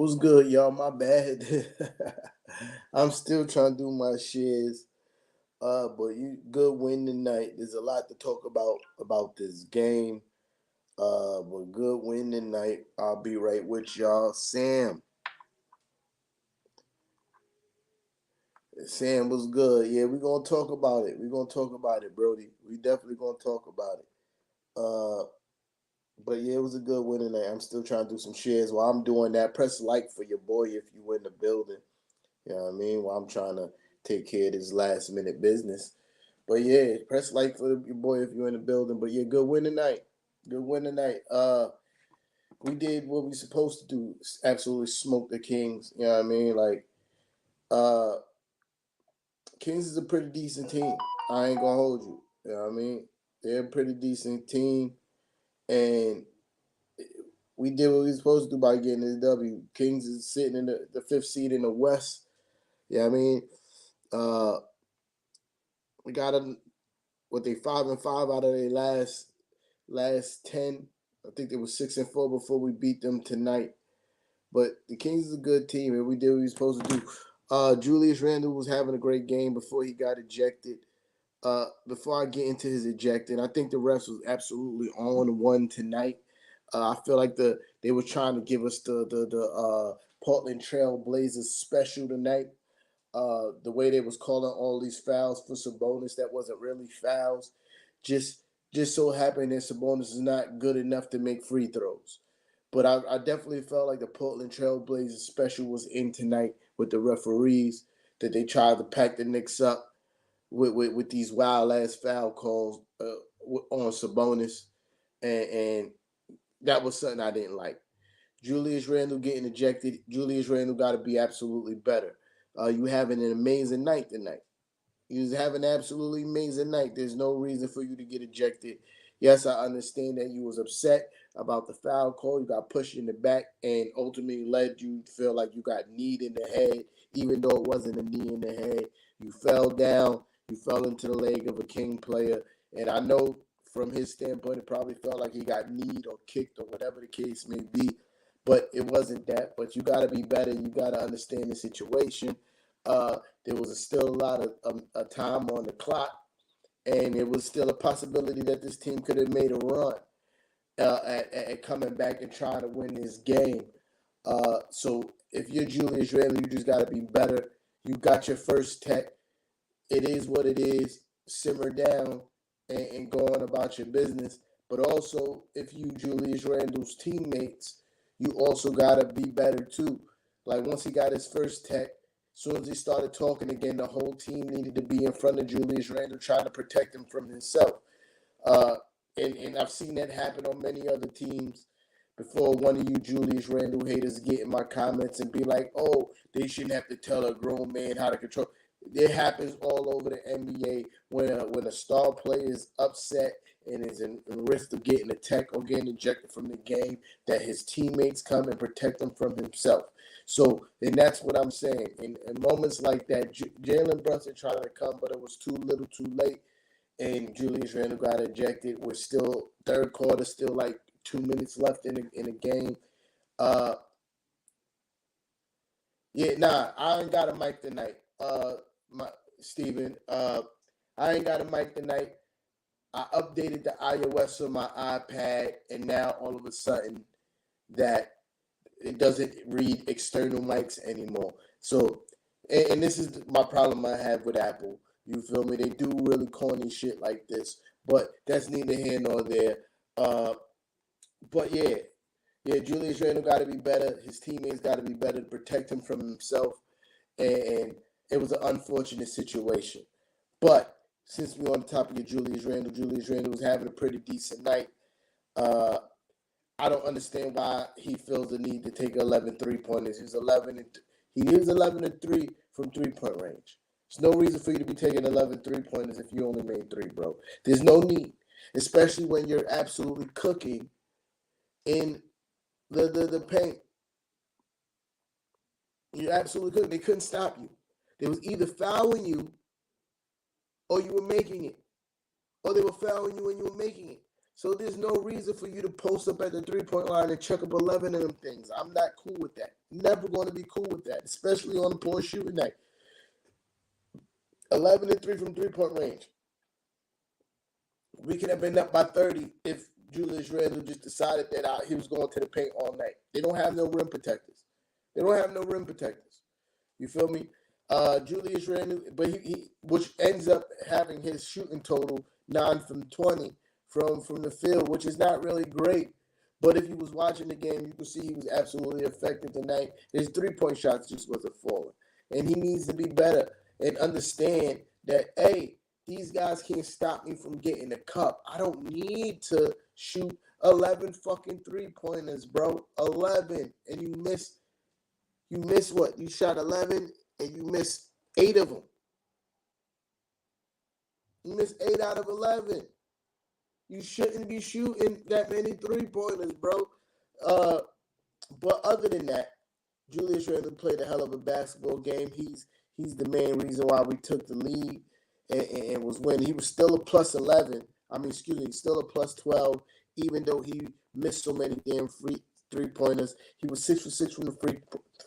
what's good, y'all? My bad. I'm still trying to do my shares. But you good win tonight. There's a lot to talk about this game. But good win tonight. I'll be right with y'all. Sam was good. Yeah, we're gonna talk about it. We're gonna talk about it, Brody. We definitely gonna talk about it. Uh but yeah, it was a good win tonight. I'm still trying to do some shares. While I'm doing that, press like for your boy if you in the building. You know what I mean? While I'm trying to take care of this last minute business. But yeah, press like for your boy if you're in the building. But yeah, good win tonight. Good win tonight. We did what we supposed to do. Absolutely smoke the Kings. You know what I mean? Like, uh, Kings is a pretty decent team. I ain't gonna hold you. You know what I mean? They're a pretty decent team, and we did what we were supposed to do by getting the W. Kings is sitting in the fifth seed in the West. You know what I mean? Uh, we got a what they 5-5 out of their last 10. I think they were 6-4 before we beat them tonight. But the Kings is a good team, and we did what we were supposed to do. Julius Randle was having a great game before he got ejected. Before I get into his ejecting, I think the refs was absolutely on one tonight. I feel like they were trying to give us the Portland Trail Blazers special tonight. The way they was calling all these fouls for Sabonis that wasn't really fouls. Just just so happened that Sabonis is not good enough to make free throws. But I definitely felt like the Portland Trailblazers special was in tonight with the referees, that they tried to pack the Knicks up with these wild ass foul calls on Sabonis, and that was something I didn't like. Julius Randle getting ejected. Julius Randle got to be absolutely better. You having an amazing night tonight. You was having an absolutely amazing night. There's no reason for you to get ejected. Yes, I understand that you was upset about the foul call. You got pushed in the back and ultimately led you to feel like you got kneed in the head, even though it wasn't a knee in the head. You fell down. You fell into the leg of a King player. And I know from his standpoint, it probably felt like he got kneed or kicked or whatever the case may be. But it wasn't that. But you got to be better. You got to understand the situation. There was still a lot of time on the clock, and it was still a possibility that this team could have made a run at coming back and trying to win this game. So if you're Julius Randle, you just got to be better. You got your first tech. It is what it is. Simmer down and go on about your business. But also, if you Julius Randle's teammates, you also got to be better too. Like once he got his first tech, as soon as he started talking again, the whole team needed to be in front of Julius Randle, trying to protect him from himself. Uh, and I've seen that happen on many other teams before. One of you Julius Randle haters get in my comments and be like, oh, they shouldn't have to tell a grown man how to control. It happens all over the NBA when a star player is upset and is in risk of getting a tech or getting ejected from the game, that his teammates come and protect him from himself. So, and that's what I'm saying. In moments like that, Jalen Brunson tried to come, but it was too little, too late, and Julius Randle got ejected. We're still third quarter, still like 2 minutes left in the game. Uh, yeah, nah, I ain't got a mic tonight. My Steven, I ain't got a mic tonight. I updated the iOS on my iPad, and now all of a sudden that it doesn't read external mics anymore. So, and this is my problem I have with Apple. You feel me? They do really corny shit like this, but that's neither here nor there. Uh, but yeah, Julius Randle got to be better. His teammates got to be better to protect him from himself, and it was an unfortunate situation. But since we're on the topic of Julius Randle was having a pretty decent night. Uh, I don't understand why he feels the need to take 11 3-pointers. He is 11 and 3 from 3-point range. There's no reason for you to be taking 11 3-pointers if you only made 3, bro. There's no need, especially when you're absolutely cooking in the paint. You're absolutely cooking. They couldn't stop you. They was either fouling you or you were making it. Or they were fouling you and you were making it. So there's no reason for you to post up at the 3-point line and chuck up 11 of them things. I'm not cool with that. Never going to be cool with that, especially on a poor shooting night. 11 and 3 from 3-point range. We could have been up by 30 if Julius Randle just decided that he was going to the paint all night. They don't have no rim protectors. You feel me? Julius Randle, but he which ends up having his shooting total 9 from 20 from the field, which is not really great. But if you was watching the game, you could see he was absolutely effective tonight. His 3-point shots just wasn't falling. And he needs to be better and understand that, hey, these guys can't stop me from getting the cup. I don't need to shoot 11 fucking 3-pointers, bro. 11. And you miss what? You shot 11 and you missed 8 of them. You missed 8 out of 11. You shouldn't be shooting that many 3-pointers, bro. But other than that, Julius Randle played a hell of a basketball game. He's the main reason why we took the lead and was winning. He was still a plus 11. Still a plus 12, even though he missed so many damn free 3-pointers. He was 6 for 6 from the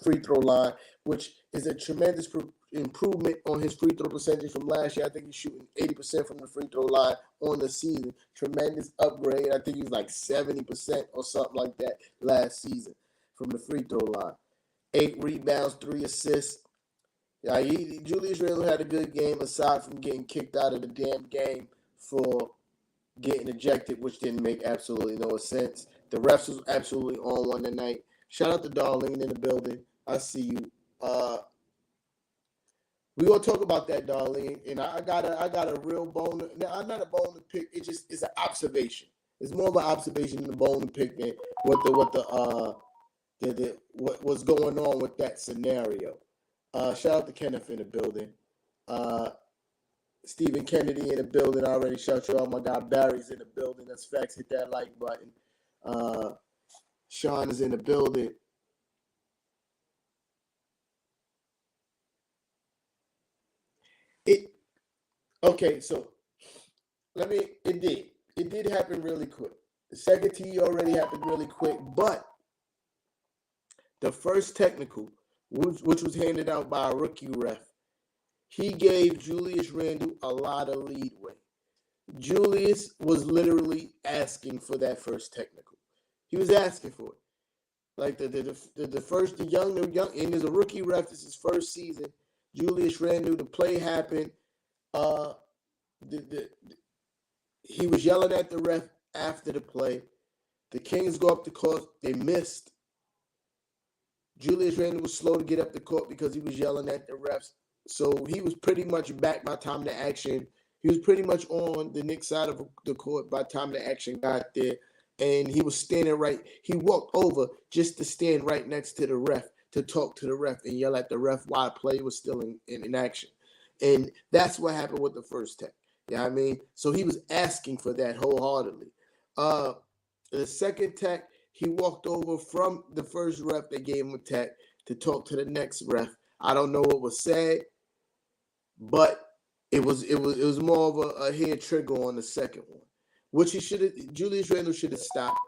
free throw line, which is a tremendous improvement on his free throw percentage from last year. I think he's shooting 80% from the free throw line on the season. Tremendous upgrade. I think he was like 70% or something like that last season from the free throw line. 8 rebounds, 3 assists. Julius Randle had a good game aside from getting kicked out of the damn game for getting ejected, which didn't make absolutely no sense. The refs was absolutely on one tonight. Shout out to Darlene in the building. I see you. We're gonna talk about that, Darlene. And I got a real bone. Now, I'm not a bone to pick. It's an observation. It's more of an observation than a bone to pick than what's going on with that scenario. Shout out to Kenneth in the building. Stephen Kennedy in the building. I already shout you out. My guy Barry's in the building. That's facts. Hit that like button. Sean is in the building. So it did happen really quick. The second tee already happened really quick, but the first technical, which was handed out by a rookie ref, he gave Julius Randle a lot of leadway. Julius was literally asking for that first technical. He was asking for it. Like the young, and as a rookie ref, this is his first season. Julius Randle, the play happened. He was yelling at the ref after the play. The Kings go up the court. They missed. Julius Randle was slow to get up the court because he was yelling at the refs. So he was pretty much back by the time the action. He was pretty much on the Knicks side of the court by the time the action got there. And he was standing right. He walked over just to stand right next to the ref to talk to the ref and yell at the ref while play was still in action. And that's what happened with the first tech. You know what I mean? So he was asking for that wholeheartedly. The second tech, he walked over from the first ref that gave him a tech to talk to the next ref. I don't know what was said, but it was more of a hair trigger on the second one, which Julius Randle should have stopped.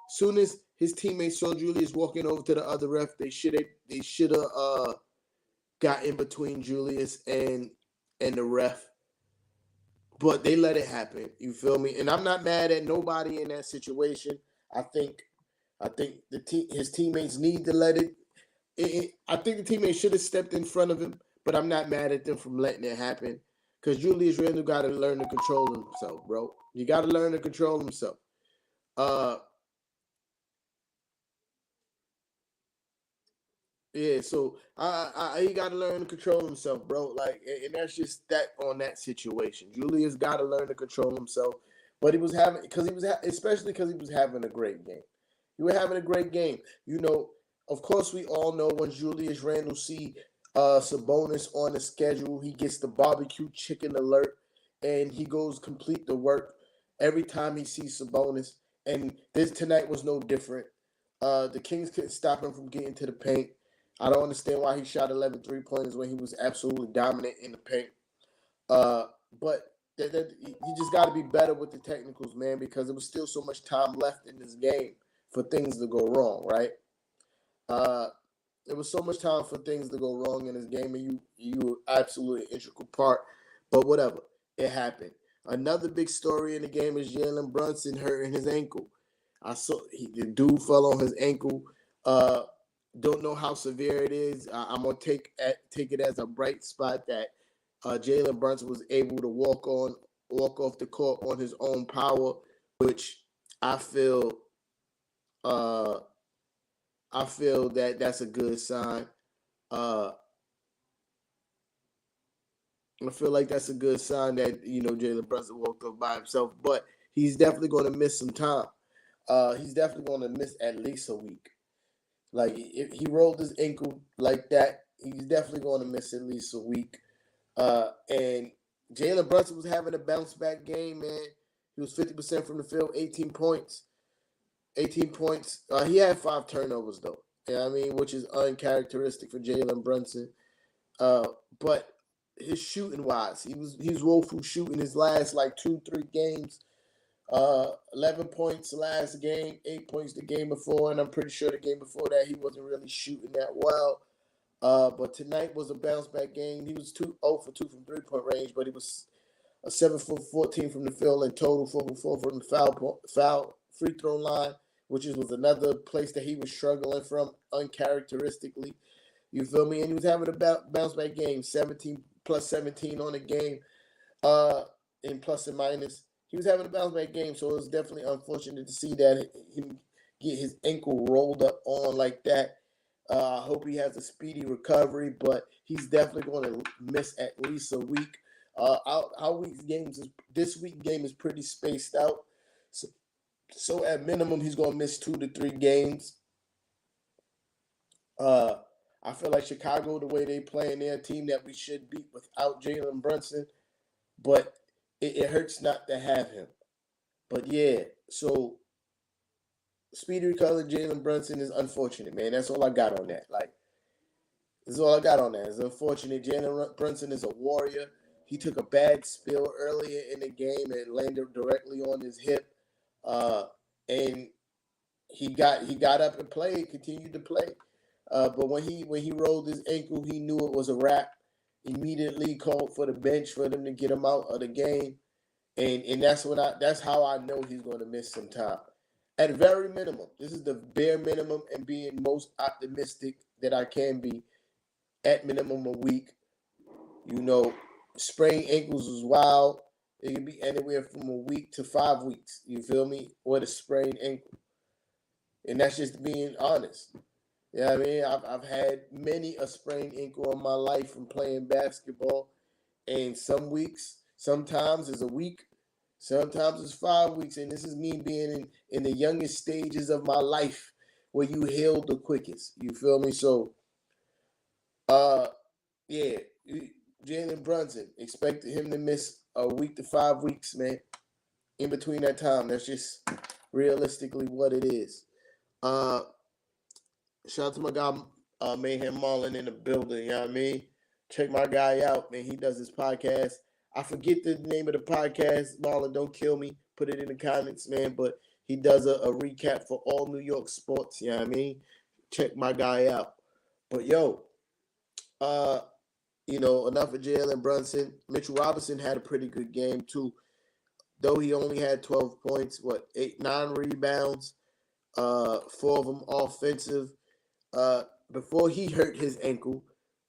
Soon as his teammates saw Julius walking over to the other ref, they should have got in between Julius and the ref. But they let it happen. You feel me? And I'm not mad at nobody in that situation. I think his teammates need to let it. I think the teammates should have stepped in front of him, but I'm not mad at them from letting it happen. Because Julius Randle got to learn to control himself, bro. You got to learn to control himself. Yeah, so he got to learn to control himself, bro. Like, and that's just that on that situation. Julius got to learn to control himself, but especially because he was having a great game. He was having a great game. You know, of course, we all know when Julius Randle see Sabonis on the schedule, he gets the barbecue chicken alert, and he goes complete the work every time he sees Sabonis. And this tonight was no different. The Kings couldn't stop him from getting to the paint. I don't understand why he shot 11 3-pointers when he was absolutely dominant in the paint. But that you just got to be better with the technicals, man, because there was still so much time left in this game for things to go wrong, right? Uh, there was so much time for things to go wrong in this game, and you were absolutely an integral part. But whatever, it happened. Another big story in the game is Jalen Brunson hurting his ankle. The dude fell on his ankle. Uh, don't know how severe it is. I'm gonna take it as a bright spot that Jalen Brunson was able to walk off the court on his own power, which I feel uh, I feel that that's a good sign. Uh, I feel like that's a good sign that Jalen Brunson walked off by himself, but he's definitely going to miss some time. He's definitely going to miss at least a week. Like if he rolled his ankle like that, he's definitely going to miss at least a week. And Jalen Brunson was having a bounce back game, man. He was 50% from the field, 18 points. 18 points. He had 5 turnovers though. You know what I mean? Which is uncharacteristic for Jalen Brunson. But his shooting wise, he was woeful shooting his last like 2-3 games. 11 points last game, 8 points the game before, and I'm pretty sure the game before that he wasn't really shooting that well. But tonight was a bounce back game. He was 0 for 2 from 3-point range, but he was a 7 for 14 from the field and total 4 for 4 from the foul free throw line, which was another place that he was struggling from uncharacteristically. You feel me? And he was having a bounce back game, 17 plus 17 on the game, in plus and minus. He was having a bounce back game, so it was definitely unfortunate to see that him get his ankle rolled up on like that. I hope he has a speedy recovery, but he's definitely going to miss at least a week. Our week's games this week game is pretty spaced out, so at minimum he's going to miss 2 to 3 games. I feel like Chicago, the way they play in their team, that we should beat without Jalen Brunson, but it hurts not to have him. But yeah, so speedy recovery Jalen Brunson is unfortunate, man. That's all I got on that. Like, that's all I got on that. It's unfortunate. Jalen Brunson is a warrior. He took a bad spill earlier in the game and landed directly on his hip, and he got up and played, continued to play. But when he rolled his ankle, he knew it was a wrap. Immediately called for the bench for them to get him out of the game, and that's how I know he's going to miss some time. At very minimum, this is the bare minimum, and being most optimistic that I can be. At minimum a week, sprained ankles is wild. It can be anywhere from a week to 5 weeks. You feel me? With a sprained ankle, and that's just being honest. Yeah, I mean, I've had many a sprained ankle in my life from playing basketball, and some weeks, sometimes it's a week, sometimes it's 5 weeks, and this is me being in the youngest stages of my life where you heal the quickest. You feel me? So, yeah, Jalen Brunson, expected him to miss a week to 5 weeks, man. In between that time, that's just realistically what it is. Uh, Shout out to my guy, Mayhem Marlin in the building. You know what I mean? Check my guy out, man. He does his podcast. I forget the name of the podcast. Marlon, don't kill me. Put it in the comments, man. But he does a recap for all New York sports. You know what I mean? Check my guy out. But yo, enough of Jalen Brunson. Mitchell Robinson had a pretty good game too. Though he only had 12 points, 9 rebounds, 4 of them offensive. Before he hurt his ankle,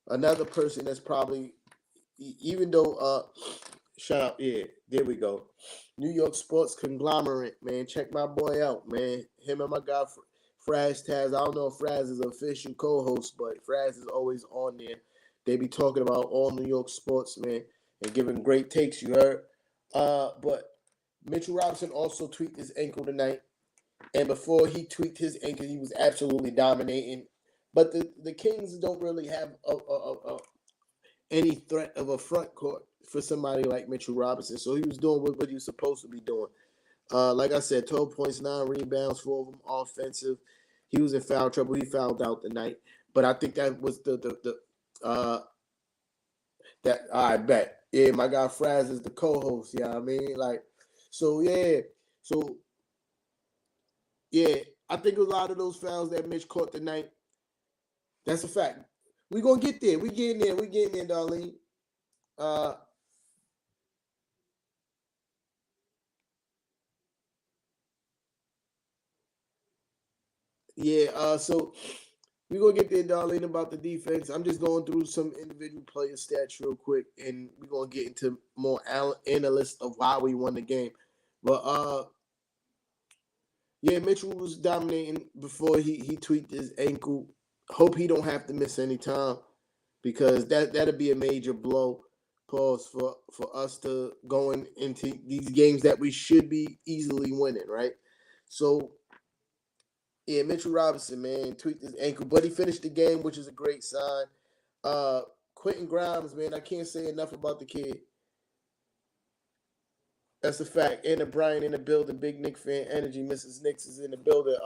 another person that's probably, even though, shout out, yeah, there we go. New York sports conglomerate, man. Check my boy out, man. Him and my guy, Fraz Taz. I don't know if Fraz is an official co-host, but Fraz is always on there. They be talking about all New York sports, man, and giving great takes, you heard. But Mitchell Robinson also tweaked his ankle tonight. And before he tweaked his ankle, he was absolutely dominating. But the Kings don't really have any threat of a front court for somebody like Mitchell Robinson. So he was doing what he was supposed to be doing. Like I said, 12 points, 9 rebounds, 4 of them offensive. He was in foul trouble. He fouled out tonight. But I think that was That I bet. Yeah, my guy Fraz is the co-host. Yeah, I mean, like, so yeah, so yeah, I think a lot of those fouls that Mitch caught tonight. That's a fact. We gonna get there. We getting there. We getting there, Darlene. Uh, yeah. So we gonna get there, Darlene, about the defense. I'm just going through some individual player stats real quick, and we're gonna get into more analysts of why we won the game. But yeah, Mitchell was dominating before he tweaked his ankle. Hope he don't have to miss any time because that'll be a major blow. Pause for us to going into these games that we should be easily winning, right? So yeah, Mitchell Robinson, man, tweaked his ankle, but he finished the game, which is a great sign. Uh, Quentin Grimes, man, I can't say enough about the kid. That's a fact. Anna Bryant in the building, big Nick fan energy. Mrs. Knicks is in the building.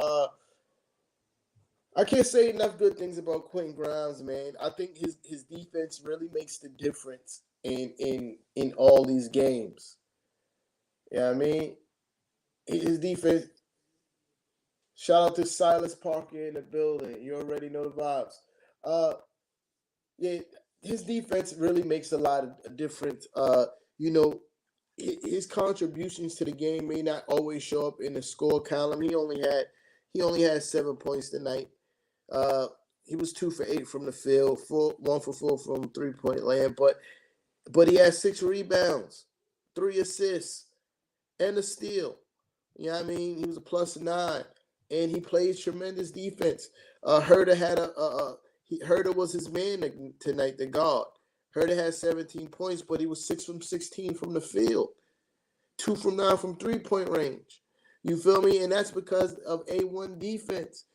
I can't say enough good things about Quentin Grimes, man. I think his defense really makes the difference in all these games. You know what I mean? His defense. Shout out to Silas Parker in the building. You already know the vibes. Uh, yeah, his defense really makes a lot of difference. You know, his contributions to the game may not always show up in the score column. He only had 7 points tonight. Uh, he was 2 for 8 from the field, 1 for 4 from 3-point land, but he had 6 rebounds, 3 assists, and a steal. You know what I mean? He was a +9, and he plays tremendous defense. Herder had Herder was his man tonight, the guard. Herder had 17 points, but he was 6 from 16 from the field, 2 from 9 from 3-point range. You feel me? And that's because of A1 defense.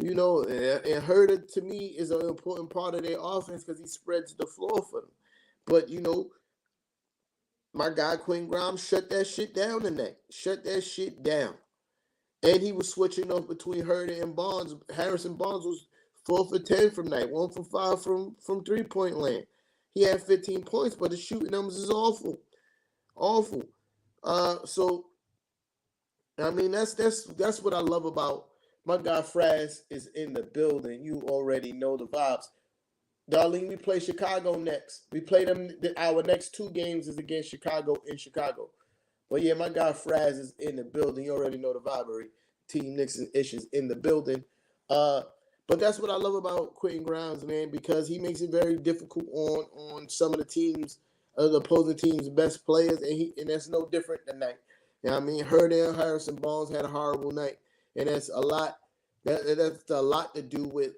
You know, and Herder to me is an important part of their offense because he spreads the floor for them. But you know, my guy Quinn Grimes shut that shit down tonight. Shut that shit down. And he was switching off between Herder and Bonds. Harrison Bonds was 4 for 10 from night, 1 for 5 from 3-point land. He had 15 points, but his shooting numbers is awful, awful. So I mean that's what I love about my guy Fraz is in the building. You already know the vibes. Darlene, we play Chicago next. We play them. Our next 2 games is against Chicago in Chicago. But yeah, my guy Fraz is in the building. You already know the vibery. Team Knicks and Issues in the building. Uh, but that's what I love about Quentin Grimes, man, because he makes it very difficult on some of the teams, the opposing team's best players, and that's no different tonight. You know what I mean? Herder and Harrison Barnes had a horrible night, and that's a lot. That's a lot to do with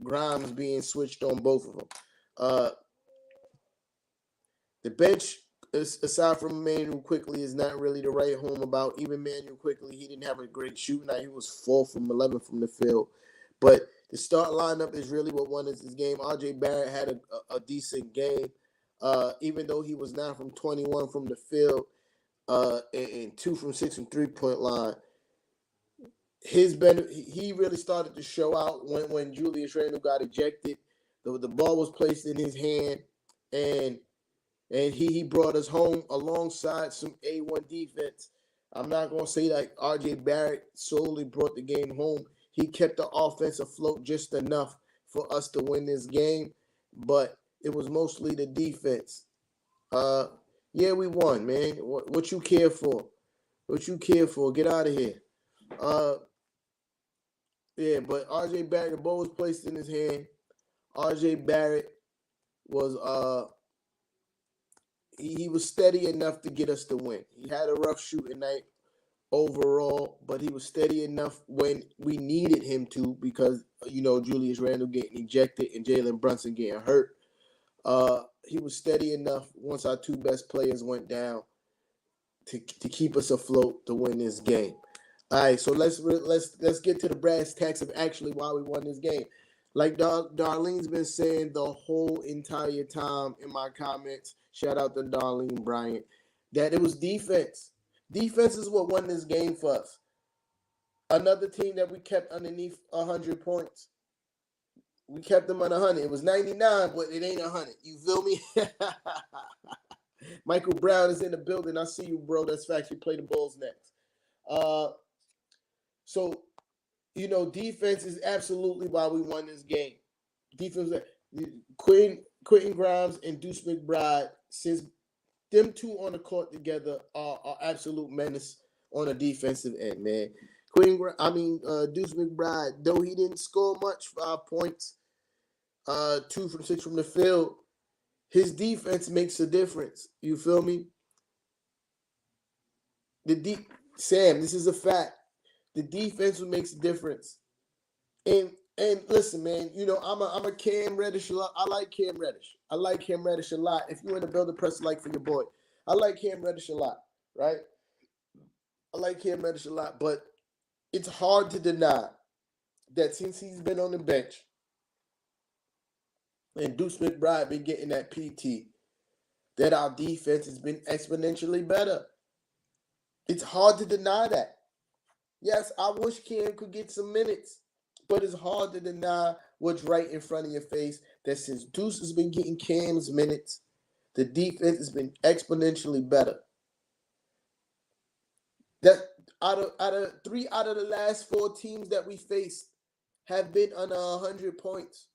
Grimes being switched on both of them. Uh, the bench, aside from Manuel Quickly, is not really to write home about. Even Manuel Quickly, he didn't have a great shooting night. He was 4 from 11 from the field. But the start lineup is really what won us this game. R.J. Barrett had a decent game, even though he was 9 from 21 from the field and 2 from 6 from 3-point line. He really started to show out when Julius Randle got ejected. The ball was placed in his hand, and he brought us home alongside some A1 defense. I'm not going to say that R.J. Barrett solely brought the game home. He kept the offense afloat just enough for us to win this game, but it was mostly the defense. Yeah, we won, man. What you care for? What you care for? Get out of here. Uh, yeah, but R.J. Barrett, the ball was placed in his hand. R.J. Barrett was he was steady enough to get us the win. He had a rough shooting night overall, but he was steady enough when we needed him to because Julius Randle getting ejected and Jalen Brunson getting hurt. He was steady enough once our 2 best players went down to keep us afloat to win this game. All right, so let's get to the brass tacks of actually why we won this game. Like Darlene's been saying the whole entire time in my comments, shout out to Darlene Bryant, that it was defense. Defense is what won this game for us. Another team that we kept underneath 100 points. We kept them on 100. It was 99, but it ain't 100. You feel me? Michael Brown is in the building. I see you, bro. That's facts. You play the Bulls next. So, defense is absolutely why we won this game. Defense, Quentin Grimes and Deuce McBride, since them two on the court together are absolute menace on a defensive end, man. Deuce McBride, though he didn't score much, 5 points, 2 from 6 from the field, his defense makes a difference. You feel me? Sam, this is a fact. The defense makes a difference. And listen, man, I'm a Cam Reddish. I like Cam Reddish. I like Cam Reddish a lot. If you're in the building, press like for your boy. I like Cam Reddish a lot, right? I like Cam Reddish a lot, but it's hard to deny that since he's been on the bench and Deuce McBride been getting that PT, that our defense has been exponentially better. It's hard to deny that. Yes, I wish Cam could get some minutes, but it's hard to deny what's right in front of your face, that since Deuce has been getting Cam's minutes, the defense has been exponentially better. That out of 3 out of the last 4 teams that we faced have been under 100 points.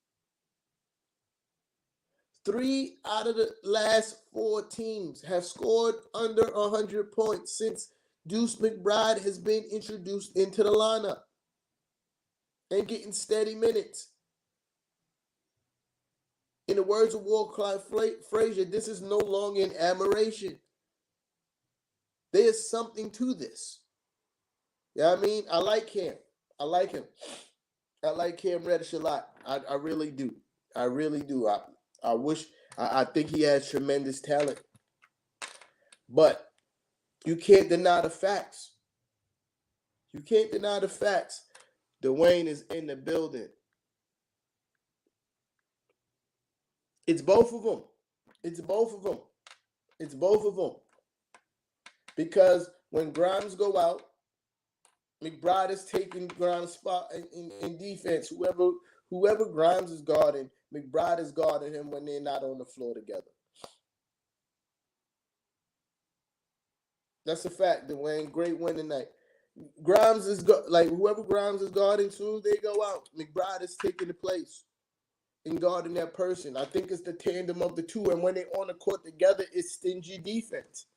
3 out of the last 4 teams have scored under 100 points since Deuce McBride has been introduced into the lineup and getting steady minutes. In the words of Walt Clyde Frazier, this is no longer an admiration. There's something to this. You know what I mean? I like Cam. I like him. I like Cam Reddish a lot. I really do. I really do. I think he has tremendous talent. But you can't deny the facts. You can't deny the facts. Dwayne is in the building. It's both of them. It's both of them. It's both of them. Because when Grimes go out, McBride is taking Grimes' spot in defense. Whoever Grimes is guarding, McBride is guarding him when they're not on the floor together. That's a fact, Dwayne. Great win tonight. Grimes is whoever Grimes is guarding, as soon as they go out, McBride is taking the place in guarding that person. I think it's the tandem of the two, and when they're on the court together, it's stingy defense.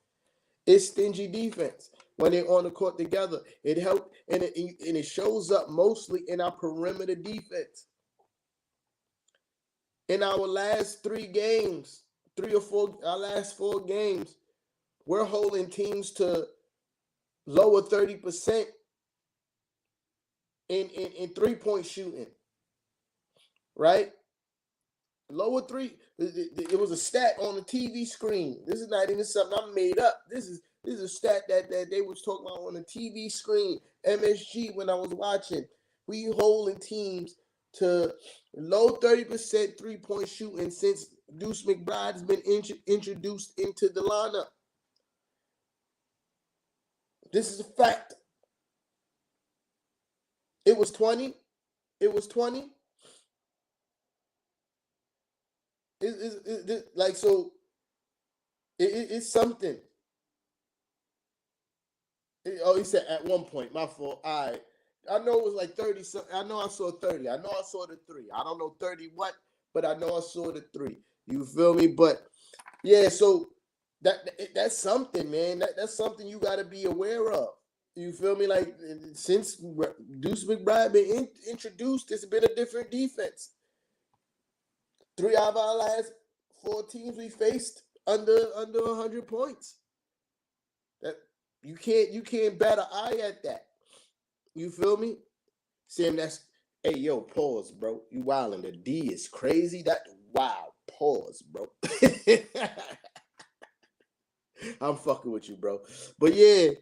It's stingy defense. When they're on the court together, it helps, and it shows up mostly in our perimeter defense. In our last 3 games, 3 or 4, our last 4 games, we're holding teams to lower 30% in 3-point shooting, right? Lower 3. It was a stat on the TV screen. This is not even something I made up. This is a stat that they was talking about on the TV screen, MSG, when I was watching. We holding teams to low 30% 3-point shooting since Deuce McBride has been introduced into the lineup. This is a fact. It was 20. It was 20. It's something. He said at one point, my fault. All right. I know it was like 30. I know I saw 30. I know I saw the 3. I don't know 30 what, but I know I saw the 3. You feel me? But yeah, so that's something, man. That's something you got to be aware of. You feel me? Like, since Deuce McBride been introduced, it's been a different defense. 3 out of our last 4 teams we faced under 100 points. That you can't bat an eye at that. You feel me? Sam, hey, yo, pause, bro. You wildin'. The D is crazy. That wow, pause, bro. I'm fucking with you, bro. But yeah, you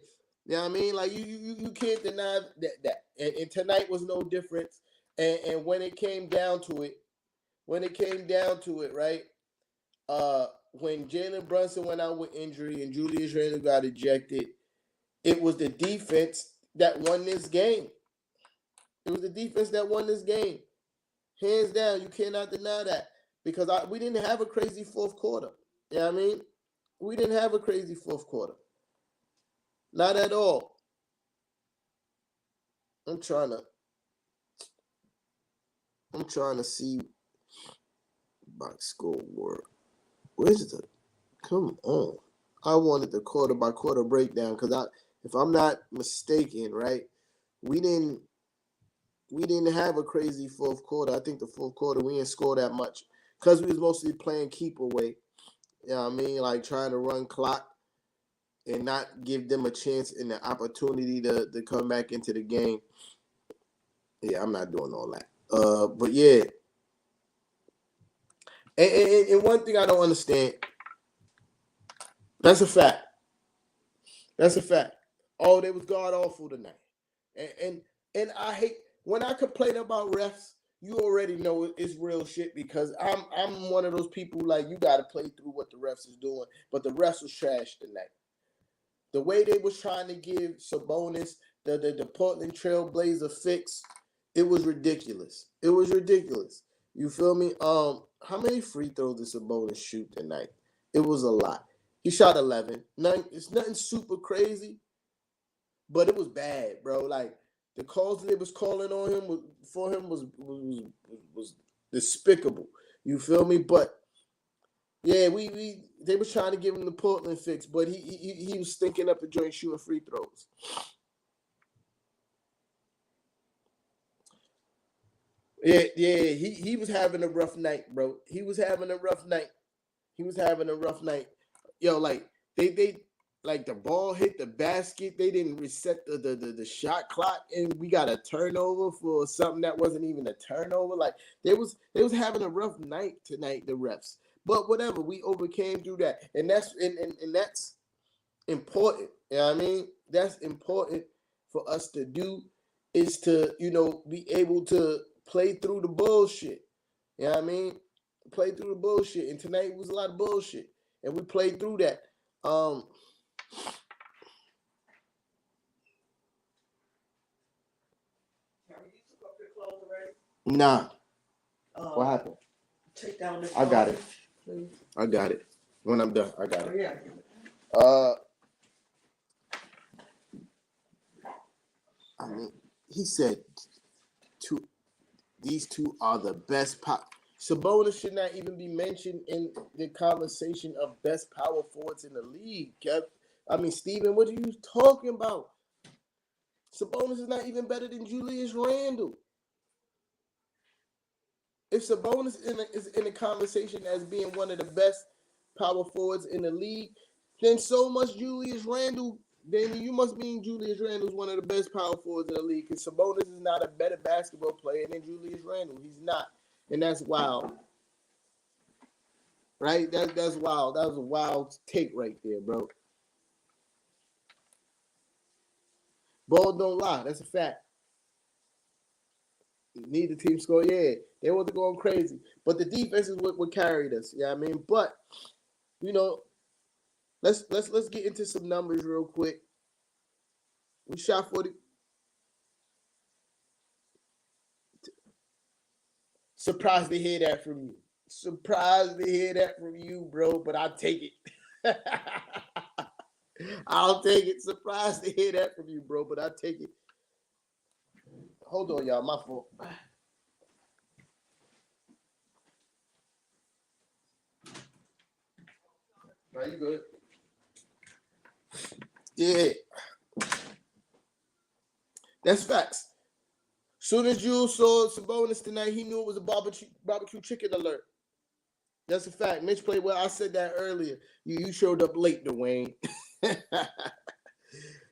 know what I mean? Like, you can't deny that. And tonight was no different. And when it came down to it, right? When Jalen Brunson went out with injury and Julius Randle got ejected, it was the defense that won this game. It was the defense that won this game. Hands down, you cannot deny that. Because we didn't have a crazy fourth quarter. You know what I mean? We didn't have a crazy fourth quarter. Not at all. I'm trying to see box scoreboard. Where's the? Come on. I wanted the quarter by quarter breakdown because if I'm not mistaken, right, we didn't have a crazy fourth quarter. I think the fourth quarter we didn't score that much because we was mostly playing keep away. You know what I mean? Like trying to run clock and not give them a chance and the opportunity to come back into the game. Yeah, I'm not doing all that. But yeah. And one thing I don't understand, that's a fact. That's a fact. Oh, they was god awful tonight. And I hate when I complain about refs, you already know it's real shit because I'm one of those people like you gotta play through what the refs is doing. But the refs was trash tonight. The way they was trying to give Sabonis the Portland Trailblazer fix, it was ridiculous. It was ridiculous. You feel me? How many free throws did Sabonis shoot tonight? It was a lot. He shot 11. It's nothing super crazy, but it was bad, bro. Like the calls that they was calling on him was despicable. You feel me? But yeah, they was trying to give him the Portland fix, but he was stinking up the joint shooting free throws. Yeah, he was having a rough night, bro. He was having a rough night. Yo, like they like the ball hit the basket. They didn't reset the shot clock, and we got a turnover for something that wasn't even a turnover. Like they was having a rough night tonight, the refs. But whatever, we overcame through that, and that's important. You know what I mean? That's important for us to do is to be able to play through the bullshit. You know what I mean? Play through the bullshit, and tonight was a lot of bullshit, and we played through that. Nah. What happened? Take down the I got it. Please. I got it. When I'm done, I got it. Yeah. I mean, he said these two are the best Sabonis should not even be mentioned in the conversation of best power forwards in the league, Kev. I mean, Steven, what are you talking about? Sabonis is not even better than Julius Randle. If Sabonis is in a conversation as being one of the best power forwards in the league, then so must Julius Randle. Then you must mean Julius Randle is one of the best power forwards in the league because Sabonis is not a better basketball player than Julius Randle. He's not. And that's wild. Right? That's wild. That was a wild take right there, bro. Ball don't lie. That's a fact. Neither team score. Yeah, they wasn't going crazy. But the defense is what carried us. Yeah, I mean, but let's get into some numbers real quick. We shot 40. Surprised to hear that from you. Surprised to hear that from you, bro. But I'll take it. I'll take it. Surprised to hear that from you, bro. But I'll take it. Hold on, y'all. My fault. Are you good? Yeah. That's facts. Soon as Jules saw Sabonis tonight, he knew it was a barbecue chicken alert. That's a fact. Mitch played well. I said that earlier. You showed up late, Dwayne.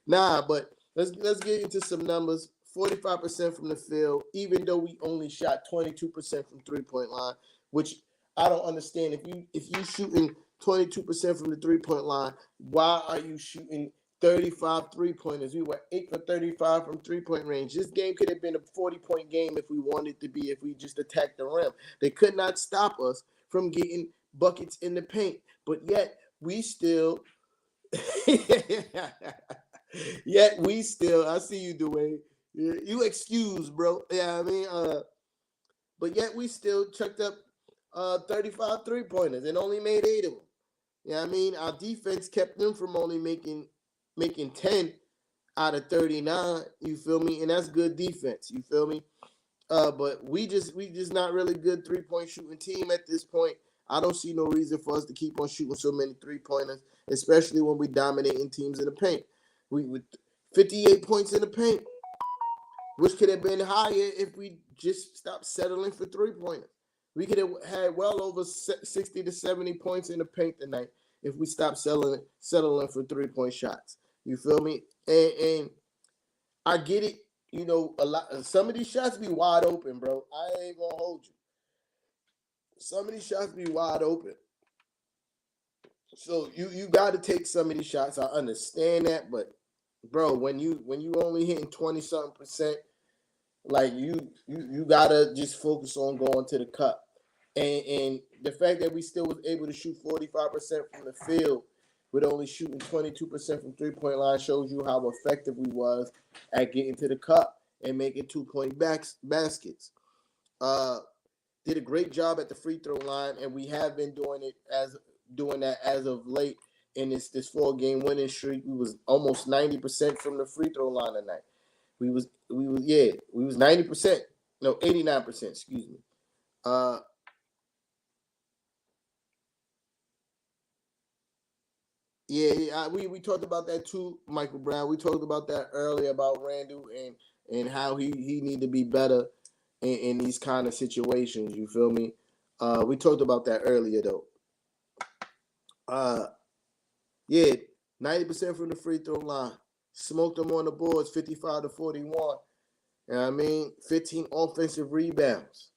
Nah, but let's get into some numbers. 45% from the field, even though we only shot 22% from 3-point line, which I don't understand. If you shooting 22% from the 3-point line, why are you shooting 35 3-pointers? We were 8 for 35 from 3-point range. This game could have been a 40-point game if we wanted to be, if we just attacked the rim. They could not stop us from getting buckets in the paint, but yet we still I see you, Dwayne. You excuse, bro. Yeah, I mean, but yet we still chucked up 35 3-pointers and only made 8 of them. You know what I mean? Our defense kept them from only making 10 out of 39. You feel me? And that's good defense. You feel me? But we just not really good 3-point shooting team at this point. I don't see no reason for us to keep on shooting so many 3-pointers, especially when we dominating teams in the paint. We with 58 points in the paint, which could have been higher if we just stopped settling for 3-pointers. We could have had well over 60 to 70 points in the paint tonight if we stopped settling for 3-point shots. You feel me? And I get it. You know, a lot. Some of these shots be wide open, bro. I ain't gonna hold you. Some of these shots be wide open. So you got to take some of these shots. I understand that, but bro, when you only hitting 20-something%, like you gotta just focus on going to the cup. And the fact that we still was able to shoot 45% from the field with only shooting 22% from 3-point line shows you how effective we was at getting to the cup and making 2-point baskets. Uh, did a great job at the free throw line, and we have been doing that as of late in this 4-game winning streak. We was almost 90% from the free throw line tonight. We was 90%. No, 89%, excuse me. We talked about that too, Michael Brown. We talked about that earlier about Randall and how he need to be better in these kind of situations. You feel me? We talked about that earlier though. Uh, yeah, 90% from the free throw line. Smoked them on the boards, 55 to 41. You know what I mean? 15 offensive rebounds.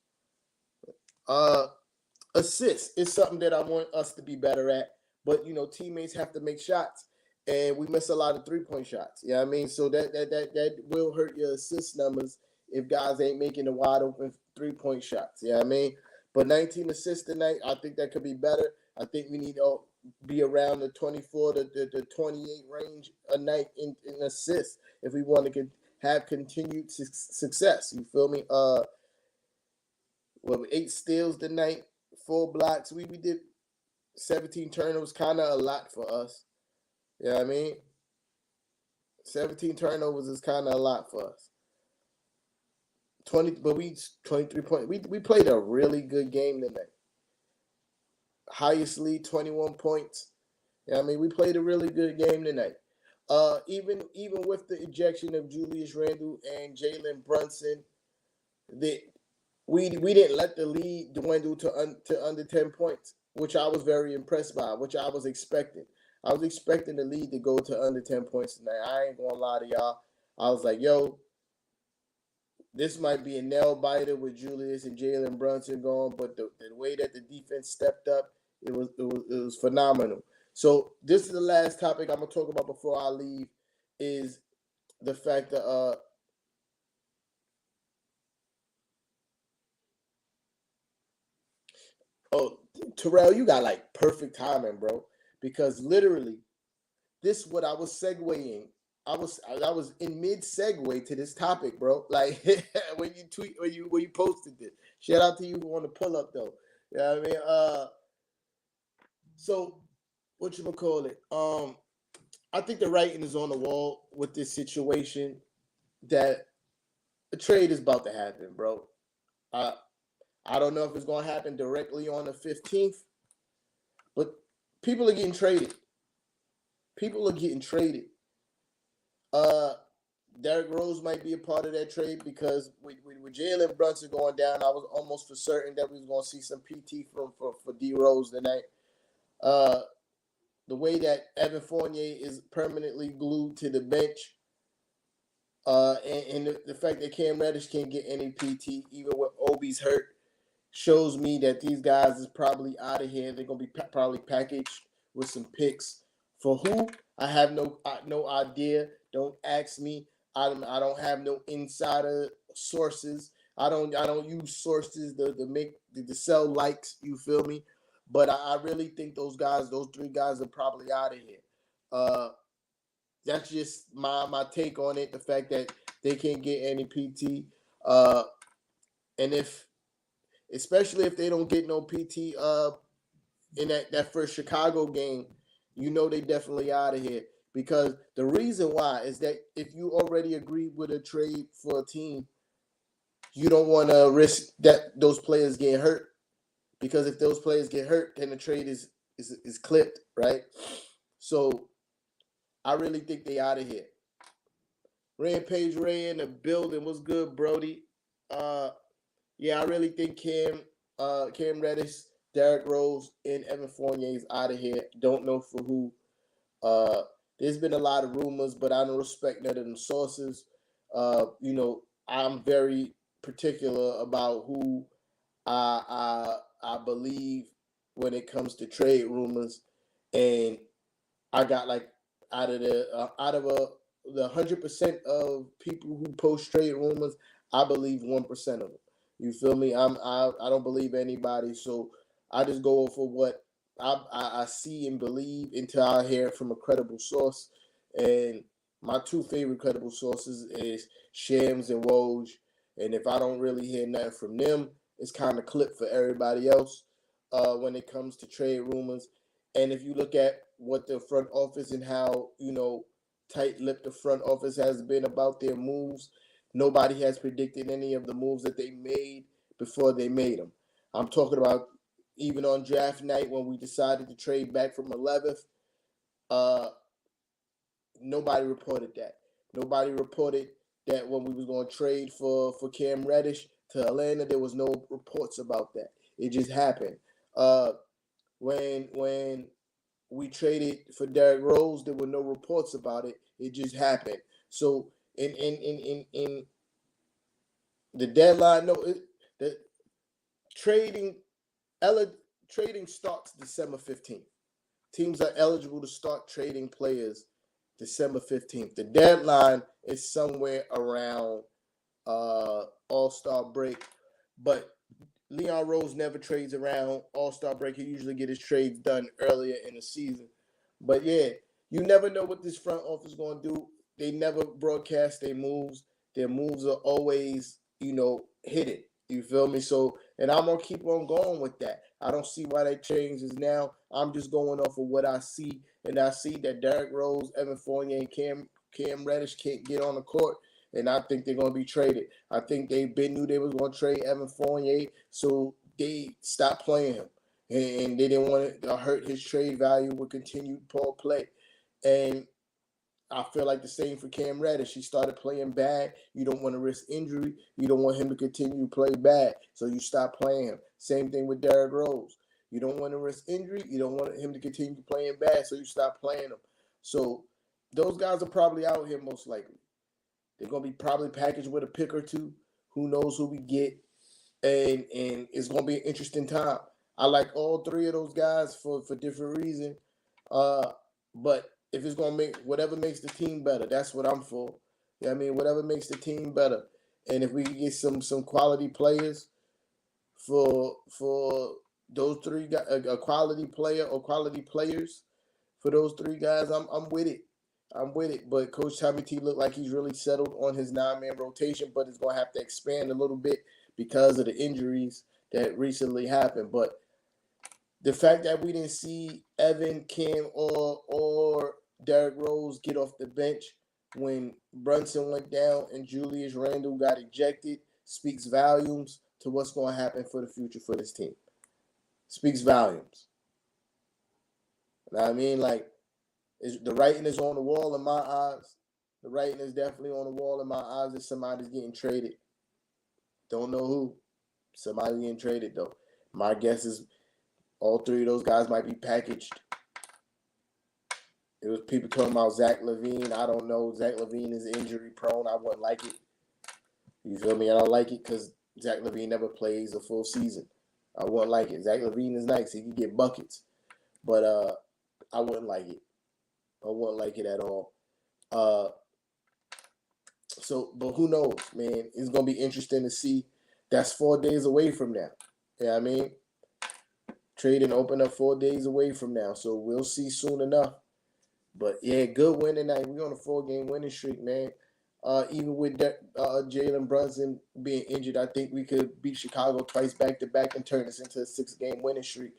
Assists is something that I want us to be better at. But you know, teammates have to make shots, and we miss a lot of 3-point shots. You know what I mean? So that will hurt your assist numbers if guys ain't making the wide open 3-point shots. You know what I mean? But 19 assists tonight, I think that could be better. I think we need to be around the 24 to the 28 range a night in assists if we want to have continued success. You feel me? Well, 8 steals tonight, 4 blocks. We did 17 turnovers, kind of a lot for us. You know what I mean? 17 turnovers is kind of a lot for us. 23 points. We played a really good game tonight. Highest lead, 21 points. You know what I mean? We played a really good game tonight. Even with the ejection of Julius Randle and Jalen Brunson, we didn't let the lead dwindle to under 10 points, which I was very impressed by, which I was expecting. I was expecting the lead to go to under 10 points tonight. I ain't gonna lie to y'all. I was like, yo, this might be a nail biter with Julius and Jalen Brunson going, but the way that the defense stepped up, it was phenomenal. So this is the last topic I'm gonna talk about before I leave, is the fact that oh, Terrell, you got like perfect timing, bro. Because literally, this is what I was segueing. I was in mid segue to this topic, bro. Like when you posted this. Shout out to you on the pull up though. You know what I mean? So what you gonna call it? I think the writing is on the wall with this situation that a trade is about to happen, bro. I don't know if it's gonna happen directly on the 15th, but people are getting traded. People are getting traded. Derrick Rose might be a part of that trade because with Jalen Brunson going down, I was almost for certain that we was going to see some PT for D Rose tonight. The way that Evan Fournier is permanently glued to the bench, and the fact that Cam Reddish can't get any PT even with Obi's hurt, shows me that these guys is probably out of here. They're gonna be probably packaged with some picks. For who? I have no idea. Don't ask me. I don't have no insider sources. I don't use sources to sell likes. You feel me? But I really think those 3 guys are probably out of here. That's just my take on it. The fact that they can't get any PT. And if especially if they don't get no PT in that first Chicago game, you know they definitely out of here. Because the reason why is that if you already agreed with a trade for a team, you don't want to risk that those players get hurt. Because if those players get hurt, then the trade is clipped, right? So I really think they out of here. Rampage Ray in the building. What's good, Brody? Uh, yeah, I really think Cam Reddish, Derrick Rose, and Evan Fournier is out of here. Don't know for who. Uh, there's been a lot of rumors, but I don't respect none of them sources. I'm very particular about who I believe when it comes to trade rumors, and I got like the 100% of people who post trade rumors, I believe 1% of them. You feel me? I don't believe anybody, so I just go for what I see and believe until I hear it from a credible source. And my two favorite credible sources is Shams and Woj. And if I don't really hear nothing from them, it's kind of clipped for everybody else when it comes to trade rumors. And if you look at what the front office and how, tight-lipped the front office has been about their moves, nobody has predicted any of the moves that they made before they made them. I'm talking about even on draft night when we decided to trade back from 11th, uh, nobody reported that. Nobody reported that when we was going to trade for Cam Reddish to Atlanta, there was no reports about that. It just happened. When we traded for Derrick Rose, there were no reports about it. It just happened. So in the deadline, the trading trading starts December 15th. Teams are eligible to start trading players December 15th. The deadline is somewhere around All-Star break, but Leon Rose never trades around All-Star break. He usually get his trades done earlier in the season. But yeah, you never know what this front office is going to do. They never broadcast their moves. Their moves are always, hidden. You feel me? So, and I'm going to keep on going with that. I don't see why that changes now. I'm just going off of what I see. And I see that Derrick Rose, Evan Fournier, and Cam Reddish can't get on the court. And I think they're going to be traded. I think they knew they was going to trade Evan Fournier, so they stopped playing him. And they didn't want to hurt his trade value with continued poor play. And I feel like the same for Cam Reddish. He started playing bad. You don't want to risk injury. You don't want him to continue to play bad, so you stop playing him. Same thing with Derrick Rose. You don't want to risk injury. You don't want him to continue playing bad, so you stop playing him. So those guys are probably out here most likely. They're going to be probably packaged with a pick or two. Who knows who we get. And it's going to be an interesting time. I like all three of those guys for different reasons. But if it's going to make whatever makes the team better, that's what I'm for. You know what I mean? Whatever makes the team better. And if we can get some quality players for those three guys, a quality player or quality players for those three guys, I'm with it. I'm with it. But Coach Tommy T looked like he's really settled on his 9-man rotation, but it's going to have to expand a little bit because of the injuries that recently happened. But the fact that we didn't see Evan, Kim, or Derrick Rose get off the bench when Brunson went down and Julius Randle got ejected speaks volumes to what's going to happen for the future for this team. Speaks volumes. You know what I mean? Like, the writing is on the wall in my eyes. The writing is definitely on the wall in my eyes that somebody's getting traded. Don't know who. Somebody's getting traded, though. My guess is all three of those guys might be packaged. It was people talking about Zach LaVine. I don't know. Zach LaVine is injury prone. I wouldn't like it. You feel me? I don't like it because Zach LaVine never plays a full season. I wouldn't like it. Zach LaVine is nice. He can get buckets. But I wouldn't like it. I wouldn't like it at all. But who knows, man? It's going to be interesting to see. That's 4 days away from now. You know what I mean? Trading open up 4 days away from now. So we'll see soon enough. But, yeah, good win tonight. We're on a 4-game winning streak, man. Even with Jalen Brunson being injured, I think we could beat Chicago twice back to back and turn this into a 6-game winning streak,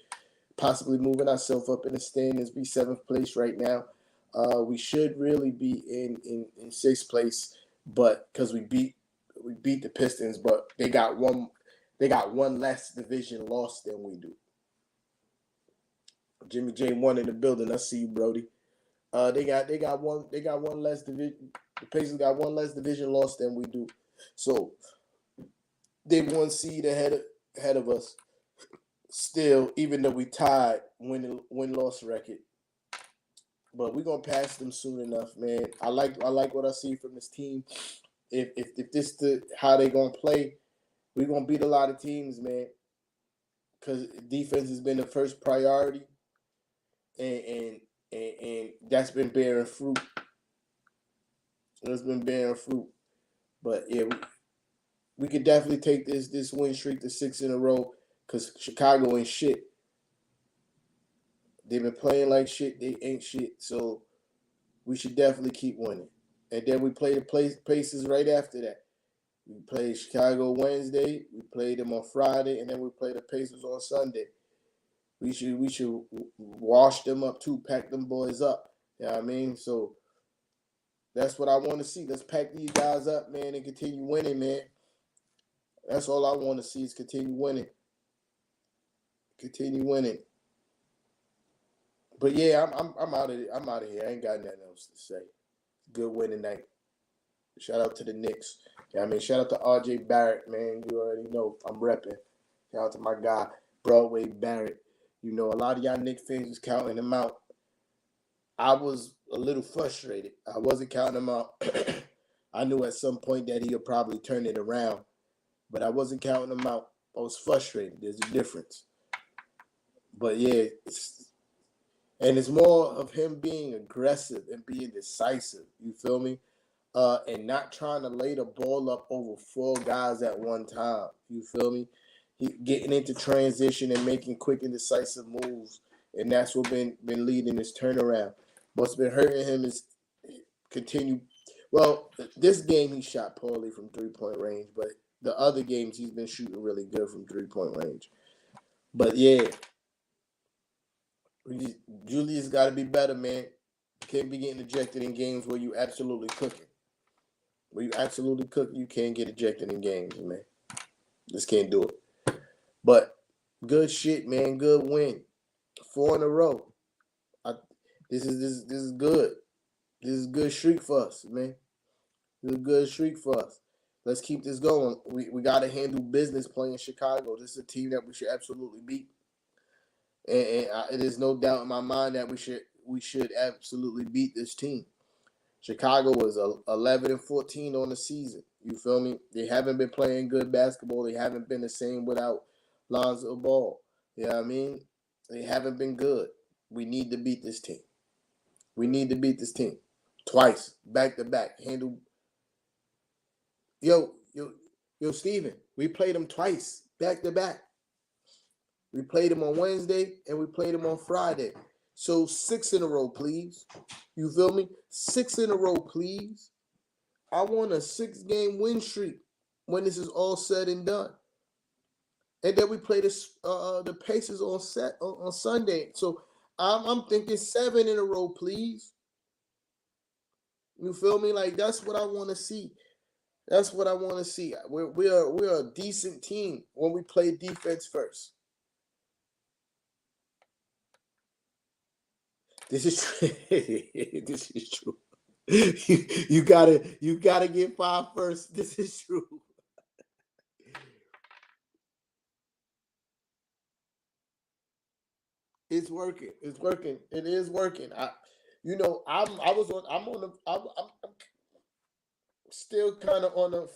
possibly moving ourselves up in the standings. Be 7th place right now. We should really be in 6th place, but because we beat the Pistons, but they got one less division loss than we do. Jimmy J won in the building. I see you, Brody. They got one less division. The Pacers got one less division loss than we do, so they 1 seed ahead of us. Still, even though we tied win loss record, but we're gonna pass them soon enough, man. I like what I see from this team. If this the how they gonna play, we're gonna beat a lot of teams, man. Because defense has been the first priority, and that's been bearing fruit. It's been bearing fruit. But yeah, we could definitely take this win streak to 6 in a row. Because Chicago ain't shit. They've been playing like shit. They ain't shit. So we should definitely keep winning. And then we play the Pacers right after that. We play Chicago Wednesday. We play them on Friday, and then we play the Pacers on Sunday. We should wash them up too, pack them boys up. You know what I mean? So that's what I want to see. Let's pack these guys up, man, and continue winning, man. That's all I want to see is continue winning. Continue winning. But yeah, I'm out of here. I ain't got nothing else to say. Good winning night. Shout out to the Knicks. Yeah, I mean, shout out to R.J. Barrett, man. You already know I'm repping. Shout out to my guy, Broadway Barrett. You know, a lot of y'all Knicks fans was counting him out. I was a little frustrated. I wasn't counting him out. I knew at some point that he'll probably turn it around, but I wasn't counting him out. I was frustrated. There's a difference. But yeah, it's more of him being aggressive and being decisive. You feel me? And not trying to lay the ball up over 4 guys at one time. You feel me? He getting into transition and making quick and decisive moves, and that's what been leading his turnaround. What's been hurting him is continue. Well, this game he shot poorly from 3-point range, but the other games he's been shooting really good from 3-point range. But yeah, Julius got to be better, man. Can't be getting ejected in games where you absolutely cooking. Where you absolutely cook, you can't get ejected in games, man. Just can't do it. But good shit, man. Good win. 4 in a row. This is good. This is a good streak for us, man. This is a good streak for us. Let's keep this going. We got to handle business playing Chicago. This is a team that we should absolutely beat. And there's no doubt in my mind that we should absolutely beat this team. Chicago was 11-14 on the season. You feel me? They haven't been playing good basketball. They haven't been the same without Lonzo Ball. You know what I mean? They haven't been good. We need to beat this team. We need to beat this team. Twice, back to back. Handle. Yo, Steven, we played them twice, back to back. We played them on Wednesday and we played them on Friday. So 6 in a row, please. You feel me? 6 in a row, please. I want a 6-game win streak when this is all said and done. And then we play the Pacers on Sunday. So I'm thinking 7 in a row, please. You feel me? Like that's what I want to see. That's what I want to see. We're a decent team when we play defense first. This is true. This is true. You gotta get 5 first. This is true. It's working. It's working. It is working. I'm still kind of on the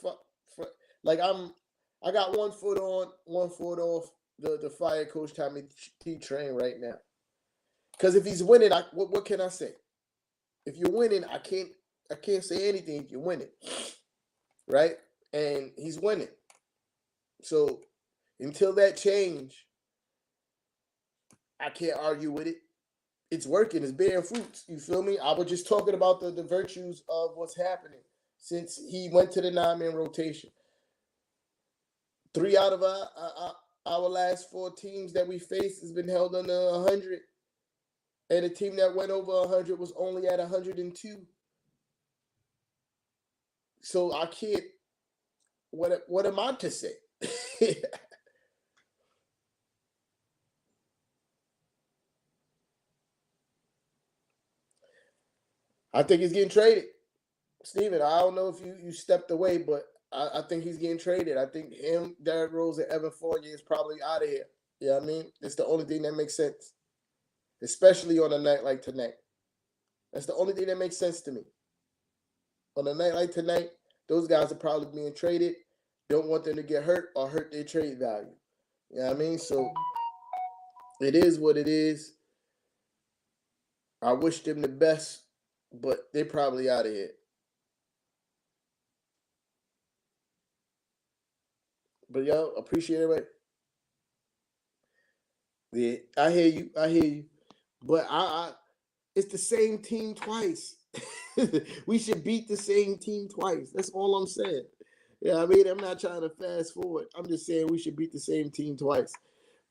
like I got 1 foot on, 1 foot off the fire coach Tommy T train right now. Because if he's winning, what can I say? If you're winning, I can't say anything if you're winning, right? And he's winning. So until that change, I can't argue with it. It's working. It's bearing fruits. You feel me? I was just talking about the virtues of what's happening. since he went to the 9-man rotation. 3 out of our last 4 teams that we faced has been held under 100. And the team that went over 100 was only at 102. So I can't. What am I to say? I think he's getting traded. Steven, I don't know if you stepped away, but I think he's getting traded. I think him, Derrick Rose, and Evan Fournier is probably out of here. You know what I mean? It's the only thing that makes sense, especially on a night like tonight. That's the only thing that makes sense to me. On a night like tonight, those guys are probably being traded. Don't want them to get hurt or hurt their trade value. You know what I mean? So it is what it is. I wish them the best, but they're probably out of here. But yo, appreciate it, right? Yeah, I hear you. I hear you. But it's the same team twice. We should beat the same team twice. That's all I'm saying. Yeah, I mean, I'm not trying to fast forward. I'm just saying we should beat the same team twice.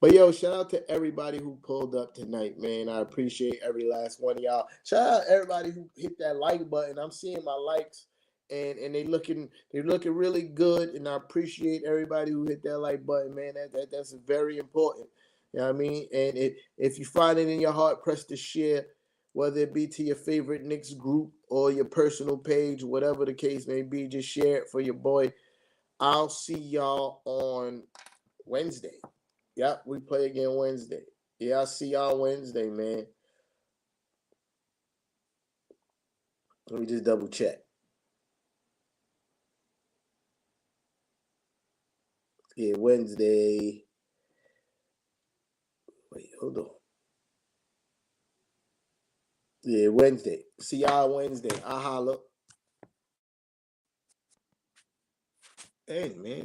But yo, shout out to everybody who pulled up tonight, man. I appreciate every last one of y'all. Shout out everybody who hit that like button. I'm seeing my likes and they're looking really good. And I appreciate everybody who hit that like button, man. That's very important. You know what I mean? And if you find it in your heart, press the share, whether it be to your favorite Knicks group or your personal page, whatever the case may be, just share it for your boy. I'll see y'all on Wednesday. Yep, we play again Wednesday. Yeah, I'll see y'all Wednesday, man. Let me just double check. Yeah, Wednesday. Wait, hold on. Yeah, Wednesday. See y'all Wednesday. I holla. Hey, man.